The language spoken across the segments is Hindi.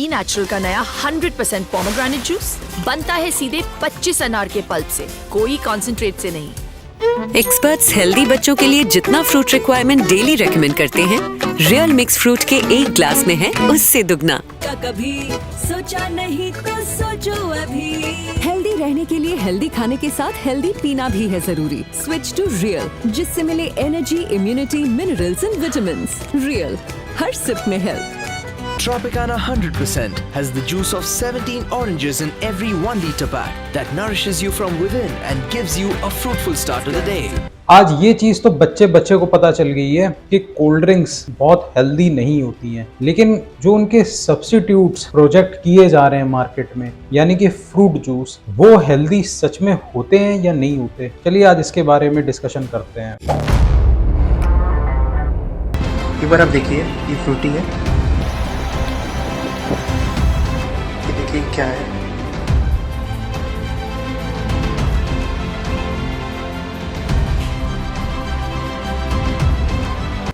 बी नेचुरल का नया 100% पोमेग्रेनेट जूस बनता है सीधे 25 अनार के पल्प से, कोई कॉन्सेंट्रेट से नहीं। एक्सपर्ट्स हेल्दी बच्चों के लिए जितना फ्रूट रिक्वायरमेंट डेली रेकमेंड करते हैं, रियल मिक्स फ्रूट के एक ग्लास में है उससे दुगना। कभी सोचा नहीं तो सोचो अभी। हेल्दी रहने के लिए हेल्दी खाने के साथ हेल्दी पीना भी है जरूरी। स्विच टू रियल, जिससे मिले energy, immunity, minerals and vitamins. Real, हर सिप में health. Tropicana 100% has the juice of 17 oranges in every 1 liter pack that nourishes you from within and gives you a fruitful start to the day. आज ये चीज़ तो बच्चे को पता चल गई है कि कोल्ड ड्रिंक्स बहुत हेल्दी नहीं होती हैं, लेकिन जो उनके सब्स्टिट्यूट्स प्रोजेक्ट किए जा रहे हैं मार्केट में, यानी कि फ्रूट जूस, वो हेल्दी सच में होते हैं या नहीं होते। चलिए आज इसके बारे में डिस्कशन करते हैं। एक बार आप देखिए, ये फ्रूटी है, ये देखिए क्या है।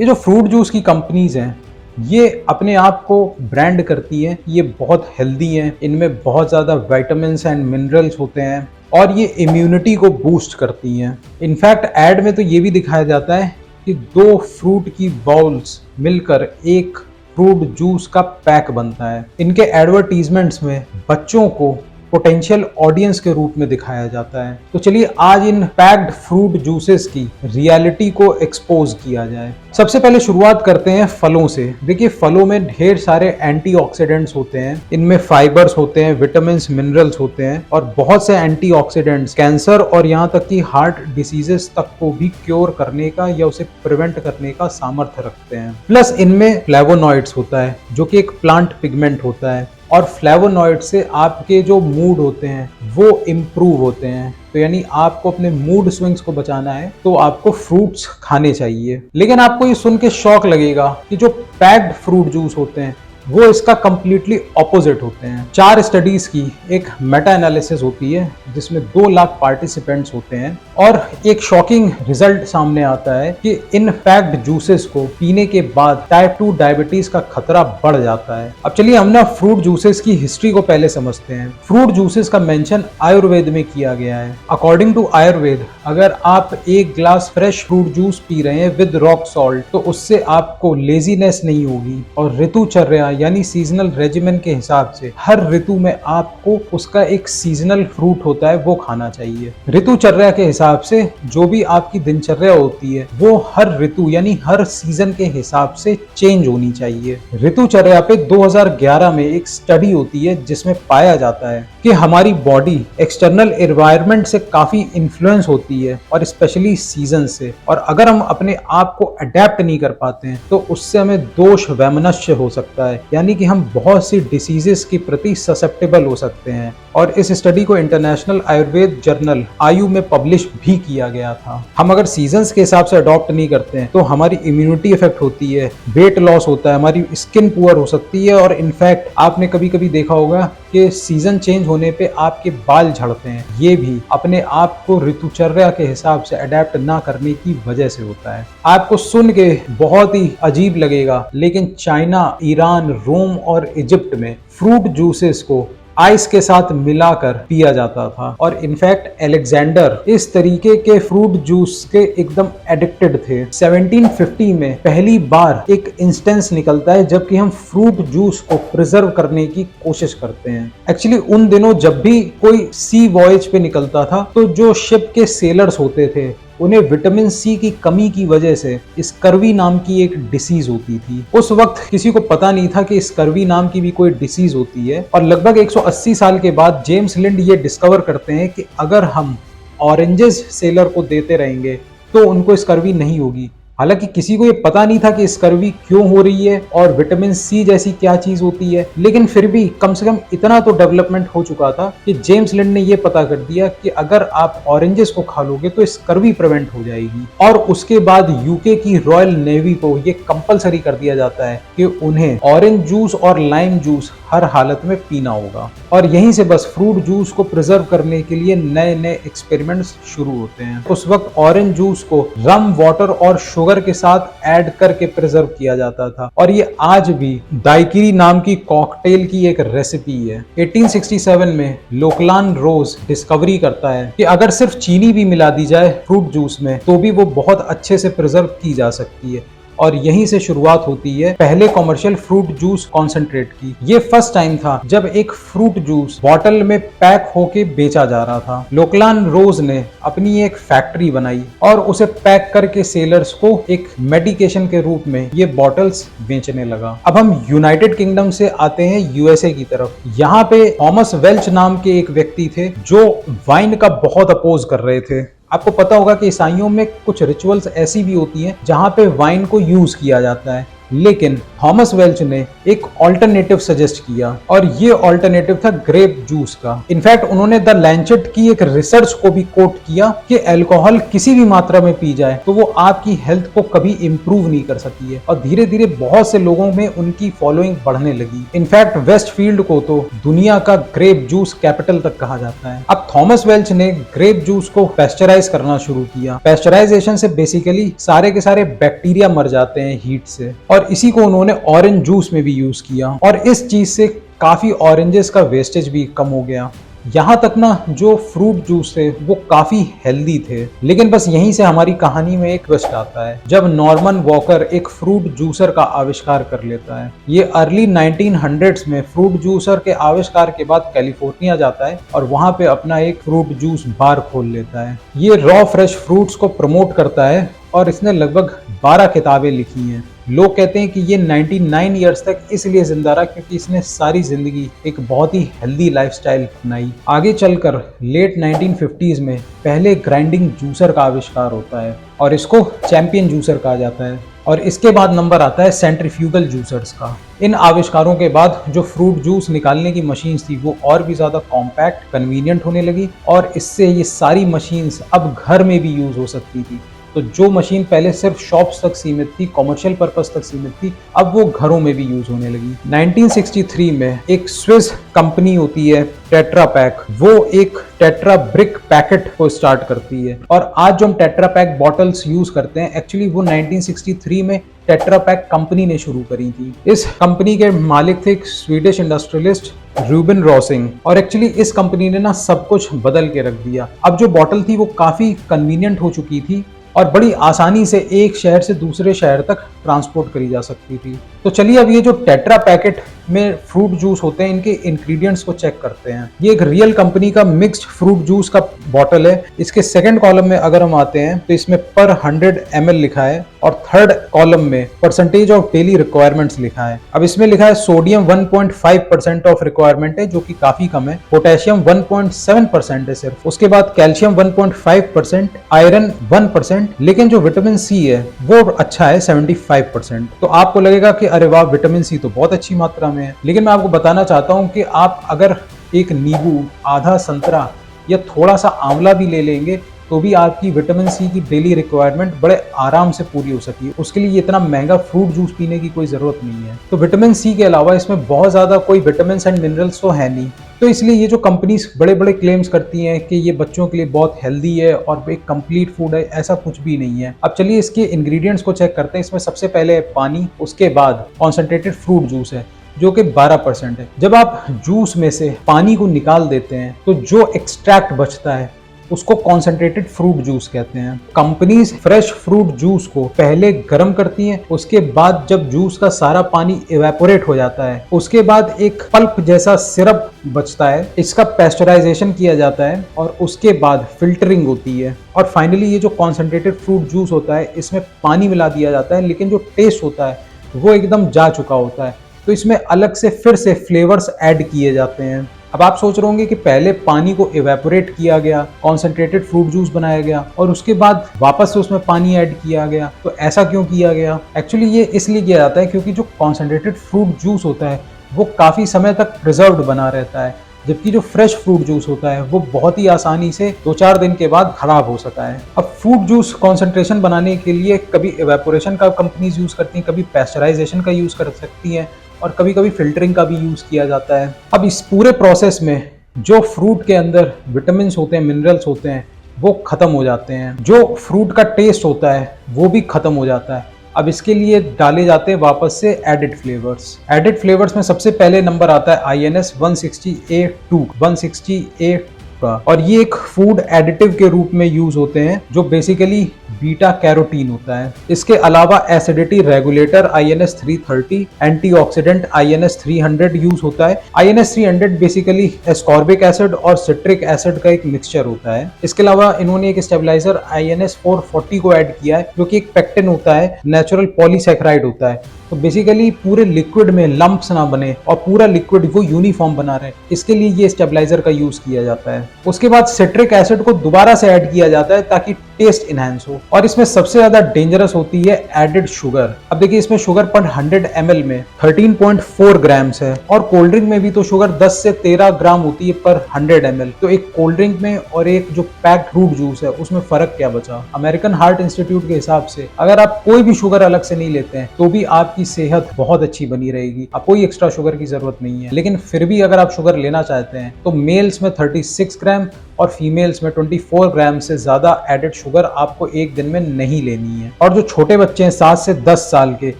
ये जो फ्रूट जूस की कंपनीज हैं, ये अपने आप को ब्रांड करती हैं, ये बहुत हेल्दी हैं, इनमें बहुत ज़्यादा विटामिन्स एंड मिनरल्स होते हैं और ये इम्यूनिटी को बूस्ट करती हैं। इनफैक्ट ऐड में तो ये भी दिखाया जाता है कि 2 फ्रूट की बाउल्स मिलकर एक फ्रूट जूस का पैक बनता है। इनके एडवर्टीजमेंट्स में बच्चों को पोटेंशियल ऑडियंस के रूप में दिखाया जाता है। तो चलिए आज इन पैक्ड फ्रूट जूसेस की रियलिटी को एक्सपोज किया जाए। सबसे पहले शुरुआत करते हैं फलों से। देखिए, फलों में ढेर सारे एंटीऑक्सीडेंट्स होते हैं, इनमें फाइबर्स होते हैं, विटामिन्स, मिनरल्स होते हैं और बहुत से एंटीऑक्सीडेंट्स कैंसर और यहाँ तक कि हार्ट डिसीजेस तक को भी क्योर करने का या उसे प्रिवेंट करने का सामर्थ्य रखते हैं। प्लस इनमें फ्लेवोनॉइड्स होता है जो कि एक प्लांट पिगमेंट होता है और फ्लेवोनॉइड से आपके जो मूड होते हैं वो इम्प्रूव होते हैं। तो यानी आपको अपने मूड स्विंग्स को बचाना है तो आपको फ्रूट्स खाने चाहिए। लेकिन आपको ये सुन के शॉक लगेगा कि जो पैक्ड फ्रूट जूस होते हैं वो इसका कंप्लीटली ऑपोजिट होते हैं। 4 स्टडीज की एक मेटा एनालिसिस होती है जिसमें 2 लाख पार्टिसिपेंट्स होते हैं और एक शॉकिंग रिजल्ट सामने आता है कि इन पैक्ड जूसेस को पीने के बाद टाइप 2 डायबिटीज का खतरा बढ़ जाता है। अब चलिए हम ना फ्रूट जूसेस की हिस्ट्री को पहले समझते हैं। फ्रूट जूसेस का मेंशन आयुर्वेद में किया गया है। अकॉर्डिंग टू आयुर्वेद, अगर आप 1 glass fresh fruit juice P रहे हैं विद रॉक सॉल्ट तो उससे आपको लेजीनेस नहीं होगी और ऋतुचर्या यानी सीजनल रेजिमेंट के हिसाब से हर ऋतु में आपको उसका एक सीजनल फ्रूट होता है वो खाना चाहिए। ऋतुचर्या के हिसाब से जो भी आपकी दिनचर्या होती है वो हर ऋतु यानी हर सीजन के हिसाब से चेंज होनी चाहिए। ऋतुचर्या पे 2011 में एक स्टडी होती है जिसमें पाया जाता है कि हमारी बॉडी एक्सटर्नल एनवायरनमेंट से काफी इन्फ्लुएंस होती है और स्पेशली सीजन से, और अगर हम अपने आप को अडेप्ट नहीं कर पाते हैं तो उससे हमें दोष वैमनस्य हो सकता है, यानी कि हम बहुत सी डिसीजेस के प्रति ससेप्टेबल हो सकते हैं। और इस स्टडी को इंटरनेशनल आयुर्वेद जर्नल आयु में पब्लिश भी किया गया था। हम अगर सीजन्स के हिसाब से अडॉप्ट नहीं करते हैं तो हमारी इम्यूनिटी इफेक्ट होती है, वेट लॉस होता है, हमारी स्किन पुअर हो सकती है और इनफैक्ट आपने कभी कभी देखा होगा कि सीजन चेंज होने पे आपके बाल झड़ते हैं। ये भी अपने आप को ऋतुचर्या के हिसाब से अडेप्ट ना करने की वजह से होता है। आपको सुन के बहुत ही अजीब लगेगा, लेकिन चाइना, ईरान, रोम और इजिप्ट में फ्रूट जूसेस को आइस के साथ मिलाकर पिया जाता था और इनफैक्ट अलेक्जेंडर इस तरीके के फ्रूट जूस के एकदम एडिक्टेड थे। 1750 में पहली बार एक इंस्टेंस निकलता है जबकि हम फ्रूट जूस को प्रिजर्व करने की कोशिश करते हैं। एक्चुअली उन दिनों जब भी कोई सी वॉयज पे निकलता था तो जो शिप के सेलर्स होते थे उन्हें विटामिन सी की कमी की वजह से स्कर्वी नाम की एक डिसीज होती थी। उस वक्त किसी को पता नहीं था कि स्कर्वी नाम की भी कोई डिसीज होती है और लगभग 180 साल के बाद जेम्स लिंड ये डिस्कवर करते हैं कि अगर हम ऑरेंजेस सेलर को देते रहेंगे तो उनको स्कर्वी नहीं होगी। हालांकि किसी को ये पता नहीं था कि स्कर्वी क्यों हो रही है और विटामिन सी जैसी क्या चीज होती है, लेकिन फिर भी कम से कम इतना तो डेवलपमेंट हो चुका था कि जेम्स लिंड ने ये पता कर दिया कि अगर आप ऑरेंजेस को खा लोगे तो स्कर्वी प्रिवेंट हो जाएगी। और उसके बाद यूके की रॉयल नेवी को ये कंपलसरी कर दिया जाता है कि उन्हें ऑरेंज जूस और लाइम जूस हर हालत में पीना होगा। और यहीं से बस फ्रूट जूस को प्रिजर्व करने के लिए नए नए एक्सपेरिमेंट्स शुरू होते हैं। उस वक्त ऑरेंज जूस को रम, वाटर और शुगर शुगर के साथ ऐड करके प्रिजर्व किया जाता था और ये आज भी दाइकिरी नाम की कॉकटेल की एक रेसिपी है। 1867 में लोकलान रोज डिस्कवरी करता है कि अगर सिर्फ चीनी भी मिला दी जाए फ्रूट जूस में तो भी वो बहुत अच्छे से प्रिजर्व की जा सकती है और यहीं से शुरुआत होती है पहले कॉमर्शियल फ्रूट जूस कॉन्सेंट्रेट की। ये फर्स्ट टाइम था जब एक फ्रूट जूस बॉटल में पैक होके बेचा जा रहा था। लोकलान रोज ने अपनी एक फैक्ट्री बनाई और उसे पैक करके सेलर्स को एक मेडिकेशन के रूप में ये बॉटल्स बेचने लगा। अब हम यूनाइटेड किंगडम से आते हैं यूएसए की तरफ। यहाँ पे थॉमस वेल्च नाम के एक व्यक्ति थे जो वाइन का बहुत अपोज कर रहे थे। आपको पता होगा कि ईसाइयों में कुछ रिचुअल्स ऐसी भी होती हैं जहां पे वाइन को यूज किया जाता है, लेकिन थॉमस वेल्च ने एक ऑल्टरनेटिव सजेस्ट किया और ये ऑल्टरनेटिव था ग्रेप जूस का। इनफैक्ट उन्होंने द लैंचेट की एक रिसर्च को भी कोट किया कि अल्कोहल किसी भी मात्रा में पी जाए तो वो आपकी हेल्थ को कभी इंप्रूव नहीं कर सकती है और धीरे धीरे बहुत से लोगों में उनकी फॉलोइंग बढ़ने लगी। इनफैक्ट वेस्टफील्ड को तो दुनिया का ग्रेप जूस कैपिटल तक कहा जाता है। अब थॉमस वेल्च ने ग्रेप जूस को पेस्चराइज करना शुरू किया। पेस्चराइजेशन से बेसिकली सारे के सारे बैक्टीरिया मर जाते हैं हीट से और इसी को उन्होंने ऑरेंज जूस में भी यूज किया और इस चीज से काफी ऑरेंजेस का वेस्टेज भी कम हो गया। यहाँ तक ना जो फ्रूट जूस थे वो काफी हेल्दी थे। लेकिन बस यहीं से हमारी कहानी में एक ट्विस्ट आता है जब नॉर्मन वॉकर एक फ्रूट जूसर का आविष्कार कर लेता है। ये अर्ली 1900s में फ्रूट जूसर के आविष्कार के बाद कैलिफोर्निया जाता है और वहां पे अपना एक फ्रूट जूस बार खोल लेता है। ये रॉ फ्रेश फ्रूट्स को प्रमोट करता है और इसने लगभग 12 किताबें लिखी हैं। लोग कहते हैं कि ये 99 इयर्स तक इसलिए जिंदा रहा क्योंकि इसने सारी जिंदगी एक बहुत ही हेल्दी लाइफस्टाइल अपनाई। आगे चलकर लेट 1950s में पहले ग्राइंडिंग जूसर का आविष्कार होता है और इसको चैंपियन जूसर कहा जाता है और इसके बाद नंबर आता है सेंट्रीफ्यूगल जूसर्स का। इन आविष्कारों के बाद जो फ्रूट जूस निकालने की मशीन्स थी वो और भी ज्यादा कॉम्पैक्ट कन्वीनियंट होने लगी और इससे ये सारी मशीन्स अब घर में भी यूज हो सकती थी। तो जो मशीन पहले सिर्फ शॉप्स तक सीमित थी, कॉमर्शियल पर्पस तक सीमित थी, अब वो घरों में भी यूज होने लगी। 1963 में एक स्विस कंपनी होती है टेट्रा पैक, वो एक टेट्रा ब्रिक पैकेट को स्टार्ट करती है और आज जो हम टेट्रा पैक बॉटल्स यूज करते हैं एक्चुअली वो 1963 में टेट्रा पैक कंपनी ने शुरू करी थी। इस कंपनी के मालिक थे एक स्वीडिश इंडस्ट्रियलिस्ट रूबेन रॉसिंग और एक्चुअली इस कंपनी ने ना सब कुछ बदल के रख दिया। अब जो बॉटल थी वो काफी कन्वीनियंट हो चुकी थी और बड़ी आसानी से एक शहर से दूसरे शहर तक ट्रांसपोर्ट करी जा सकती थी। तो चलिए अब ये जो टेट्रा पैकेट में फ्रूट जूस होते हैं इनके इंग्रेडिएंट्स को चेक करते हैं। ये एक रियल कंपनी का मिक्स्ड फ्रूट जूस का बॉटल है। इसके सेकंड कॉलम में अगर हम आते हैं तो इसमें पर 100 ml लिखा है और थर्ड कॉलम में परसेंटेज ऑफ डेली रिक्वायरमेंट्स लिखा है। अब इसमें लिखा है सोडियम 1.5% ऑफ रिक्वायरमेंट है जो कि काफी कम है, पोटेशियम 1.7% है सिर्फ, उसके बाद कैल्शियम 1.5%, आयरन 1%, लेकिन जो विटामिन सी है वो अच्छा है 75%। तो आपको लगेगा कि अरे वाह विटामिन सी तो बहुत अच्छी मात्रा में है, लेकिन मैं आपको बताना चाहता हूं कि आप अगर एक नींबू, आधा संतरा या थोड़ा सा आंवला भी ले लेंगे तो भी आपकी विटामिन सी की डेली रिक्वायरमेंट बड़े आराम से पूरी हो सकती है। उसके लिए इतना महंगा फ्रूट जूस पीने की कोई जरूरत नहीं है। तो विटामिन सी के अलावा इसमें बहुत ज्यादा कोई विटामिन एंड मिनरल्स तो है नहीं। तो इसलिए ये जो कंपनीज बड़े बड़े क्लेम्स करती हैं कि ये बच्चों के लिए बहुत हेल्दी है और एक कंप्लीट फूड है, ऐसा कुछ भी नहीं है। अब चलिए इसके इंग्रेडिएंट्स को चेक करते हैं। इसमें सबसे पहले है पानी, उसके बाद कॉन्सेंट्रेटेड फ्रूट जूस है जो कि 12% है। जब आप जूस में से पानी को निकाल देते हैं तो जो एक्सट्रैक्ट बचता है उसको कॉन्सेंट्रेटेड फ्रूट जूस कहते हैं। कंपनीज फ्रेश फ्रूट जूस को पहले गर्म करती हैं, उसके बाद जब जूस का सारा पानी इवेपोरेट हो जाता है उसके बाद एक पल्प जैसा सिरप बचता है, इसका पेस्चराइजेशन किया जाता है और उसके बाद फिल्टरिंग होती है और फाइनली ये जो कॉन्सेंट्रेटेड फ्रूट जूस होता है इसमें पानी मिला दिया जाता है, लेकिन जो टेस्ट होता है वो एकदम जा चुका होता है। तो इसमें अलग से फिर से फ्लेवर्स ऐड किए जाते हैं। अब आप सोच रहे होंगे कि पहले पानी को इवेपोरेट किया गया, कॉन्सेंट्रेटेड फ्रूट जूस बनाया गया और उसके बाद वापस से उसमें पानी ऐड किया गया, तो ऐसा क्यों किया गया? एक्चुअली ये इसलिए किया जाता है क्योंकि जो कॉन्सेंट्रेटेड फ्रूट जूस होता है वो काफी समय तक प्रिजर्व्ड बना रहता है, जबकि जो फ्रेश फ्रूट जूस होता है वो बहुत ही आसानी से 2-4 दिन के बाद खराब हो सकता है। अब फ्रूट जूस कॉन्सेंट्रेशन बनाने के लिए कभी इवेपोरेशन का कंपनीज यूज करती हैं, कभी पेस्चराइजेशन का यूज कर सकती हैं और कभी कभी फिल्टरिंग का भी यूज किया जाता है। अब इस पूरे प्रोसेस में जो फ्रूट के अंदर विटामिन्स होते हैं, मिनरल्स होते हैं, वो खत्म हो जाते हैं। जो फ्रूट का टेस्ट होता है वो भी खत्म हो जाता है। अब इसके लिए डाले जाते हैं वापस से एडिड फ्लेवर्स। एडिड फ्लेवर्स में सबसे पहले नंबर आता है INS 160A2 160A का, और ये एक फूड एडिटिव के रूप में यूज होते हैं जो बेसिकली बीटा कैरोटीन होता है। इसके अलावा acidity regulator INS 330, antioxidant INS 300 use होता है। INS 300 बेसिकली एस्कॉर्बिक एसिड और सिट्रिक एसिड का एक मिक्सचर होता है। इसके अलावा इन्होंने एक स्टेबलाइजर INS 440 को ऐड किया है जो कि एक पेक्टिन होता है, नेचुरल पॉलीसैकेराइड होता है। तो बेसिकली पूरे लिक्विड में लंप्स ना बने और पूरा लिक्विड वो यूनिफॉर्म बना रहे, इसके लिए ये स्टेबलाइजर का यूज किया जाता है। उसके बाद सिट्रिक एसिड को दोबारा से ऐड किया जाता है ताकि टेस्ट इनहेंस हो। और इसमें सबसे ज्यादा डेंजरस होती है एडिड शुगर। अब देखिए इसमें शुगर पर 100 ml में 13.4 ग्राम्स है, और कोल्ड ड्रिंक में भी तो शुगर 10 से 13 ग्राम होती है पर 100 ml। तो एक कोल्ड ड्रिंक में और एक जो पैक्ड फ्रूट जूस है उसमें फर्क क्या बचा? अमेरिकन हार्ट इंस्टीट्यूट के हिसाब से अगर आप कोई भी शुगर अलग से नहीं लेते हैं तो भी आपकी सेहत बहुत अच्छी बनी रहेगी, आप कोई एक्स्ट्रा शुगर की जरूरत नहीं है। लेकिन फिर भी अगर आप शुगर लेना चाहते हैं तो मेल्स में 36 ग्राम और फीमेल्स में 24 ग्राम से ज्यादा एडेड शुगर आपको एक दिन में नहीं लेनी है। और जो छोटे बच्चे हैं 7 से 10 साल के,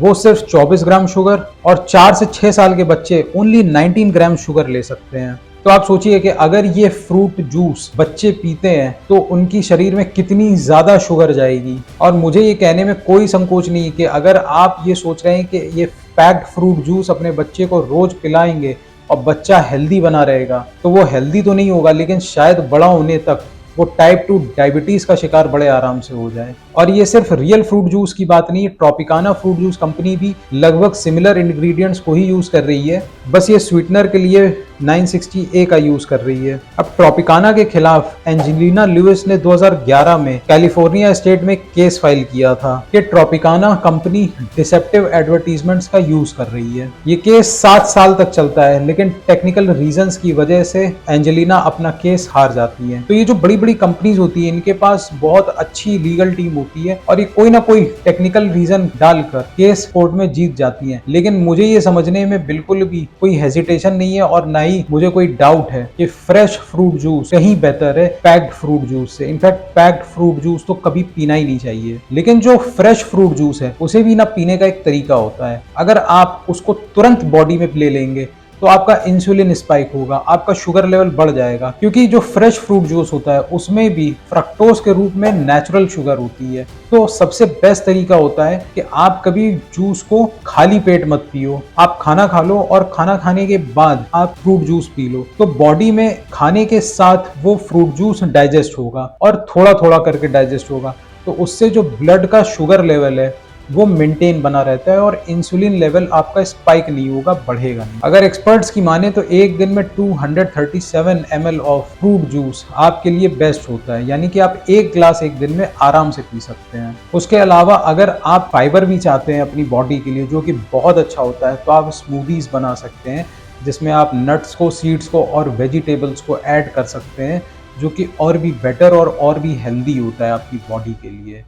वो सिर्फ 24 ग्राम शुगर, और 4 से 6 साल के बच्चे ओनली 19 ग्राम शुगर ले सकते हैं। तो आप सोचिए कि अगर ये फ्रूट जूस बच्चे पीते हैं तो उनकी शरीर में कितनी ज्यादा शुगर जाएगी। और मुझे ये कहने में कोई संकोच नहीं कि अगर आप ये सोच रहे हैं कि ये पैक्ड फ्रूट जूस अपने बच्चे को रोज पिलाएंगे और बच्चा हेल्दी बना रहेगा, तो वो हेल्दी तो नहीं होगा, लेकिन शायद बड़ा होने तक वो टाइप 2 डायबिटीज का शिकार बड़े आराम से हो जाए। और ये सिर्फ रियल फ्रूट जूस की बात नहीं है, ट्रॉपिकाना फ्रूट जूस कंपनी भी लगभग सिमिलर इंग्रेडिएंट्स को ही यूज कर रही है, बस ये स्वीटनर के लिए 960A का यूज कर रही है। अब ट्रॉपिकाना के खिलाफ एंजेलिना लुइस ने 2011 में कैलिफोर्निया स्टेट में केस फाइल किया था कि ट्रॉपिकाना कंपनी डिसेप्टिव एडवर्टीजमेंट्स का यूज कर रही है। ये केस 7 साल तक चलता है, लेकिन टेक्निकल रीजंस की वजह से एंजेलिना अपना केस हार जाती है। तो ये जो बड़ी बड़ी कंपनीज होती है इनके पास बहुत अच्छी लीगल टीम होती है और ये कोई ना कोई टेक्निकल रीजन डालकर केस कोर्ट में जीत जाती है। लेकिन मुझे ये समझने में बिल्कुल भी कोई हेजिटेशन नहीं है और ना ही मुझे कोई डाउट है कि फ्रेश फ्रूट जूस कहीं बेहतर है पैक्ड फ्रूट जूस से। इनफैक्ट पैक्ड फ्रूट जूस तो कभी पीना ही नहीं चाहिए। लेकिन जो फ्रेश फ्रूट जूस है उसे भी ना पीने का एक तरीका होता है। अगर आप उसको तुरंत बॉडी में ले लेंगे तो आपका इंसुलिन स्पाइक होगा, आपका शुगर लेवल बढ़ जाएगा, क्योंकि जो फ्रेश फ्रूट जूस होता है उसमें भी फ्रक्टोज के रूप में नेचुरल शुगर होती है। तो सबसे बेस्ट तरीका होता है कि आप कभी जूस को खाली पेट मत पियो, आप खाना खा लो और खाना खाने के बाद आप फ्रूट जूस पी लो, तो बॉडी में खाने के साथ वो फ्रूट जूस डाइजेस्ट होगा और थोड़ा थोड़ा करके डाइजेस्ट होगा। तो उससे जो ब्लड का शुगर लेवल है वो मेंटेन बना रहता है और इंसुलिन लेवल आपका स्पाइक नहीं होगा, बढ़ेगा नहीं। अगर एक्सपर्ट्स की माने तो एक दिन में 237 ml ऑफ फ्रूट जूस आपके लिए बेस्ट होता है, यानी कि आप एक ग्लास एक दिन में आराम से पी सकते हैं। उसके अलावा अगर आप फाइबर भी चाहते हैं अपनी बॉडी के लिए, जो कि बहुत अच्छा होता है, तो आप स्मूदीज बना सकते हैं जिसमें आप नट्स को, सीड्स को और वेजिटेबल्स को ऐड कर सकते हैं, जो कि और भी बेटर और भी हेल्दी होता है आपकी बॉडी के लिए।